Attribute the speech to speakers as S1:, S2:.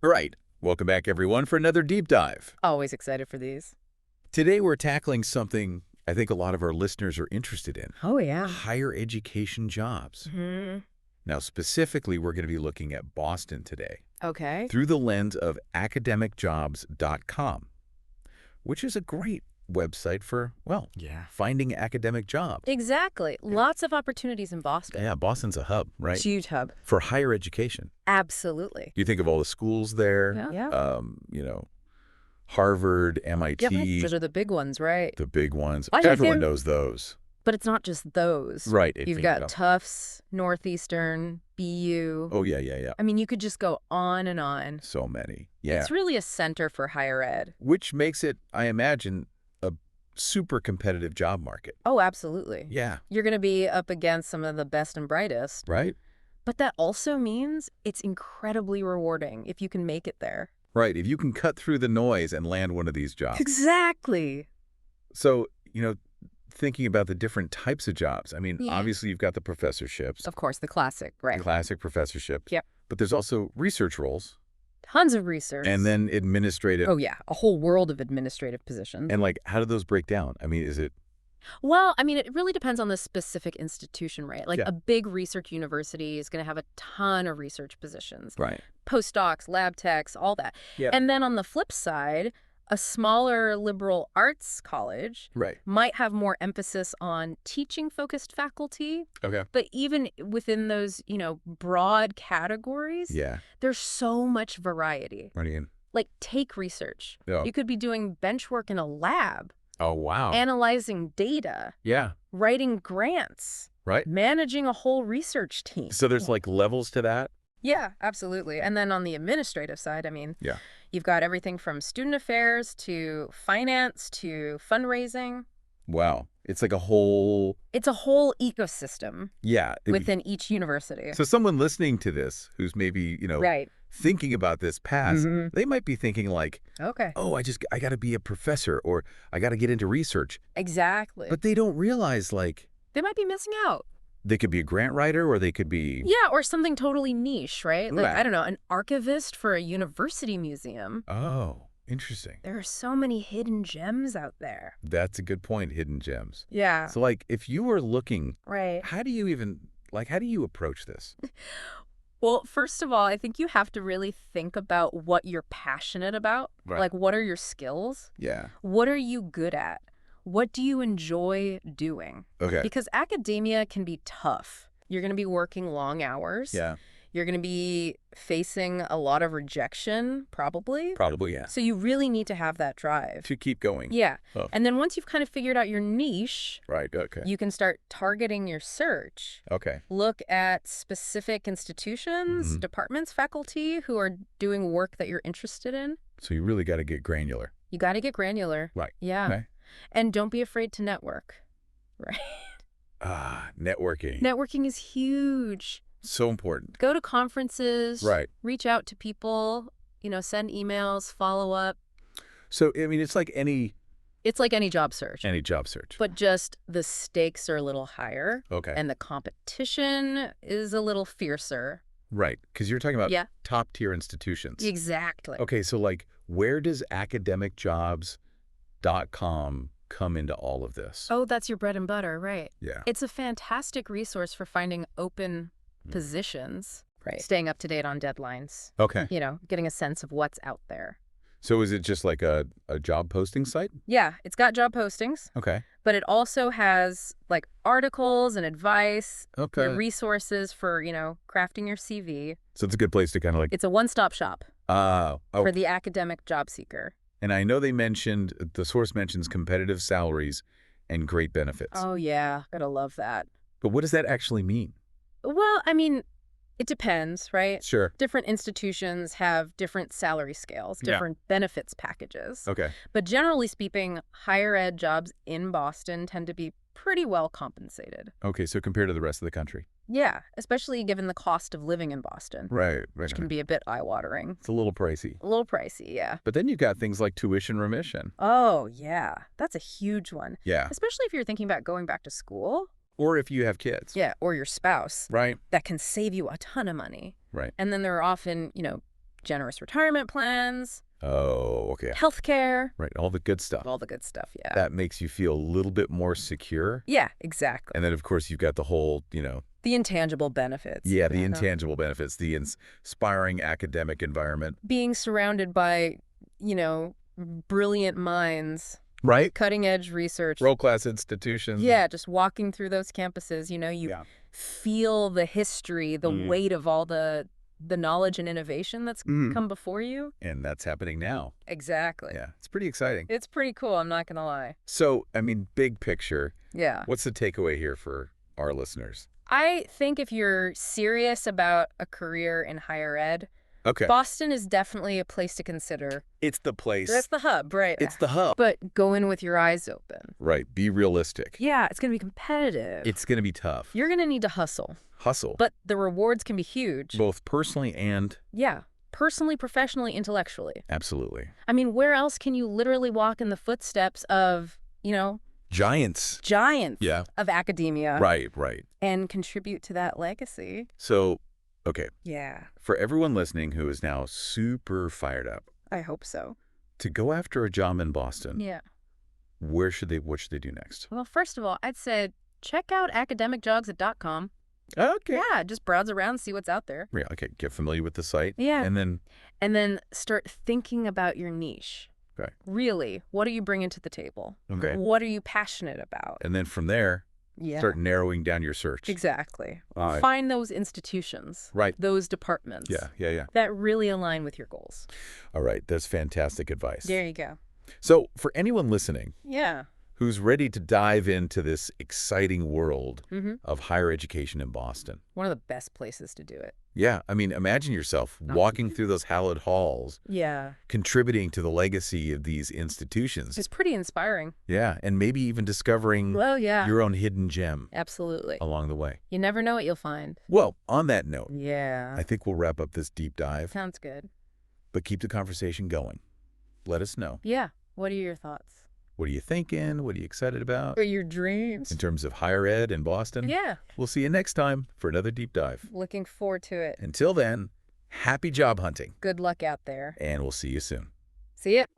S1: All right, welcome back everyone for another deep dive.
S2: Always excited for these.
S1: Today we're tackling something I think a lot of our listeners are interested in.
S2: Oh, yeah.
S1: Higher education jobs. Now specifically, we're going to be looking at Boston today
S2: Okay.
S1: through the lens of academicjobs.com, which is a great website for, well, finding academic jobs.
S2: Exactly. Lots of opportunities in Boston.
S1: Yeah, Boston's a hub, right?
S2: Huge hub.
S1: For higher education.
S2: Absolutely.
S1: You think of all the schools there,
S2: Yeah.
S1: Harvard, MIT,
S2: Those are the big ones, right?
S1: the big ones.
S2: I think
S1: Everyone
S2: they're-
S1: knows those.
S2: But it's not just those.
S1: Right.
S2: You've got Tufts, Northeastern, BU.
S1: Oh, yeah.
S2: I mean, you could just go on and on.
S1: So many. Yeah.
S2: It's really a center for higher ed.
S1: Which makes it, I imagine, a super competitive job market.
S2: Oh, absolutely.
S1: Yeah.
S2: You're going to be up against some of the best and brightest.
S1: Right?
S2: But that also means it's incredibly rewarding if you can make it there.
S1: Right. If you can cut through the noise and land one of these jobs.
S2: Exactly.
S1: So, thinking about the different types of jobs, I mean,
S2: Yeah.
S1: obviously you've got the professorships,
S2: Of course, the classic, right?
S1: the classic professorships.
S2: Yep.
S1: But there's also research roles
S2: Tons of research.
S1: and then administrative.
S2: Oh, yeah. A whole world of administrative positions.
S1: And how do those break down? I mean, is it,
S2: Well, I mean, it really depends on the specific institution, right? Like
S1: Yeah.
S2: a big research university is going to have a ton of research positions.
S1: right?
S2: Postdocs, lab techs, all that.
S1: Yeah.
S2: And then on the flip side, a smaller liberal arts college
S1: Right.
S2: might have more emphasis on teaching-focused faculty.
S1: Okay.
S2: But even within those, broad categories,
S1: Yeah.
S2: there's so much variety.
S1: What do you?
S2: Like, take research.
S1: Yeah.
S2: You could be doing bench work in a lab,
S1: Oh, wow.
S2: analyzing data,
S1: Yeah.
S2: writing grants,
S1: Right.
S2: managing a whole research team.
S1: So there's levels to that?
S2: Yeah, absolutely. And then on the administrative side, I mean,
S1: Yeah.
S2: you've got everything from student affairs to finance to fundraising.
S1: Wow. It's like a whole,
S2: It's a whole ecosystem
S1: yeah.
S2: within each university.
S1: So someone listening to this who's maybe,
S2: Right.
S1: thinking about this path,
S2: Mhm.
S1: they might be thinking
S2: Okay.
S1: oh, I got to be a professor or I got to get into research.
S2: Exactly.
S1: But they don't realize
S2: They might be missing out.
S1: they could be a grant writer or they could be,
S2: Yeah, or something totally niche, right? Like,
S1: Yeah.
S2: I don't know, an archivist for a university museum.
S1: oh, interesting.
S2: There are so many hidden gems out there.
S1: That's a good point, hidden gems.
S2: Yeah.
S1: So if you were looking,
S2: Right.
S1: how do you even, how do you approach this?
S2: Well, first of all, I think you have to really think about what you're passionate about.
S1: Right.
S2: Like, what are your skills?
S1: Yeah.
S2: What are you good at? What do you enjoy doing?
S1: Okay.
S2: Because academia can be tough. You're going to be working long hours.
S1: Yeah.
S2: You're going to be facing a lot of rejection, probably.
S1: Probably, yeah.
S2: So you really need to have that drive.
S1: To keep going.
S2: Yeah.
S1: Oh.
S2: And then once you've kind of figured out your niche,
S1: Right. Okay.
S2: you can start targeting your search.
S1: Okay.
S2: Look at specific institutions,
S1: Mhm.
S2: departments, faculty who are doing work that you're interested in.
S1: So you really got to get granular.
S2: You got to get granular.
S1: Right.
S2: Yeah.
S1: Okay.
S2: And don't be afraid to network. Right.
S1: Networking.
S2: Networking is huge.
S1: So important.
S2: Go to conferences.
S1: Right.
S2: Reach out to people, send emails, follow up.
S1: So, I mean, it's like any
S2: It's like any job search.
S1: job search.
S2: But just the stakes are a little higher.
S1: Okay.
S2: And the competition is a little fiercer.
S1: Right. Because you're talking about
S2: Yeah.
S1: top tier institutions.
S2: Exactly.
S1: Okay. So where does academicjobs.com come into all of this?
S2: Oh, that's your bread and butter, right.
S1: Yeah.
S2: It's a fantastic resource for finding open
S1: Mm.
S2: positions,
S1: Right.
S2: staying up to date on deadlines,
S1: Okay.
S2: getting a sense of what's out there.
S1: So is it just like a job posting site?
S2: Yeah, it's got job postings,
S1: Okay.
S2: but it also has articles and advice,
S1: Okay.
S2: resources for, crafting your CV.
S1: So it's a good place to kind of
S2: It's a one-stop shop
S1: oh.
S2: for the academic job seeker.
S1: And I know the source mentions competitive salaries and great benefits.
S2: Oh, yeah. Gotta love that.
S1: But what does that actually mean?
S2: Well, I mean, it depends, right?
S1: Sure.
S2: Different institutions have different salary scales,
S1: Yeah.
S2: different benefits packages.
S1: Okay.
S2: But generally speaking, higher ed jobs in Boston tend to be pretty well compensated.
S1: Okay. So compared to the rest of the country.
S2: Yeah, especially given the cost of living in Boston,
S1: Right.
S2: which can be a bit eye-watering.
S1: It's a little pricey.
S2: A little pricey, yeah.
S1: But then you've got things like tuition remission.
S2: Oh, yeah. That's a huge one.
S1: Yeah.
S2: Especially if you're thinking about going back to school.
S1: Or if you have kids.
S2: Yeah, or your spouse.
S1: Right.
S2: That can save you a ton of money.
S1: Right.
S2: And then there are often, generous retirement plans,
S1: Oh, okay.
S2: healthcare.
S1: Right, all the good stuff.
S2: All the good stuff, yeah.
S1: That makes you feel a little bit more secure.
S2: Yeah, exactly.
S1: And then, of course, you've got the whole,
S2: The intangible benefits.
S1: yeah, the intangible benefits, the inspiring academic environment.
S2: Being surrounded by, brilliant minds.
S1: Right?
S2: Cutting-edge research.
S1: World-class institutions.
S2: Yeah, just walking through those campuses, you feel the history, the weight of all the knowledge and innovation that's come before you.
S1: And that's happening now.
S2: Exactly.
S1: Yeah, it's pretty exciting.
S2: It's pretty cool, I'm not going to lie.
S1: So, big picture.
S2: Yeah.
S1: What's the takeaway here for our listeners?
S2: I think if you're serious about a career in higher ed,
S1: Okay.
S2: Boston is definitely a place to consider.
S1: It's the place.
S2: That's the hub, right?
S1: It's the hub.
S2: But go in with your eyes open.
S1: Right. Be realistic.
S2: Yeah, it's going to be competitive.
S1: It's going to be tough.
S2: You're going to need to hustle.
S1: Hustle.
S2: But the rewards can be huge.
S1: Both personally and...
S2: Yeah. Personally, professionally, intellectually.
S1: Absolutely.
S2: Where else can you literally walk in the footsteps of,
S1: Giants.
S2: Giants of academia.
S1: Right.
S2: And contribute to that legacy.
S1: So, okay.
S2: Yeah.
S1: For everyone listening who is now super fired up.
S2: I hope so.
S1: To go after a job in Boston.
S2: Yeah.
S1: What should they do next?
S2: Well, first of all, I'd say check out academicjogs.com.
S1: Okay.
S2: Yeah, just browse around, see what's out there.
S1: Yeah, okay. Get familiar with the site.
S2: Yeah.
S1: And
S2: then start thinking about your niche.
S1: Okay.
S2: Really, what are you bringing to the table?
S1: Okay.
S2: What are you passionate about?
S1: And then from there, start narrowing down your search.
S2: Exactly.
S1: All right.
S2: Find those institutions.
S1: Right.
S2: Those departments.
S1: Yeah.
S2: That really align with your goals.
S1: All right. That's fantastic advice.
S2: There you go.
S1: So for anyone listening
S2: Yeah.
S1: who's ready to dive into this exciting world of higher education in Boston.
S2: One of the best places to do it.
S1: Yeah. Imagine yourself walking through those hallowed halls.
S2: Yeah.
S1: Contributing to the legacy of these institutions.
S2: It's pretty inspiring.
S1: Yeah. And maybe even discovering your own hidden gem.
S2: Absolutely.
S1: Along the way.
S2: You never know what you'll find.
S1: Well, on that note,
S2: yeah,
S1: I think we'll wrap up this deep dive.
S2: Sounds good.
S1: But keep the conversation going. Let us know.
S2: Yeah. What are your thoughts?
S1: What are you thinking? What are you excited about?
S2: Or your dreams?
S1: In terms of higher ed in Boston?
S2: Yeah.
S1: We'll see you next time for another deep dive.
S2: Looking forward to it.
S1: Until then, happy job hunting.
S2: Good luck out there.
S1: And we'll see you soon.
S2: See ya.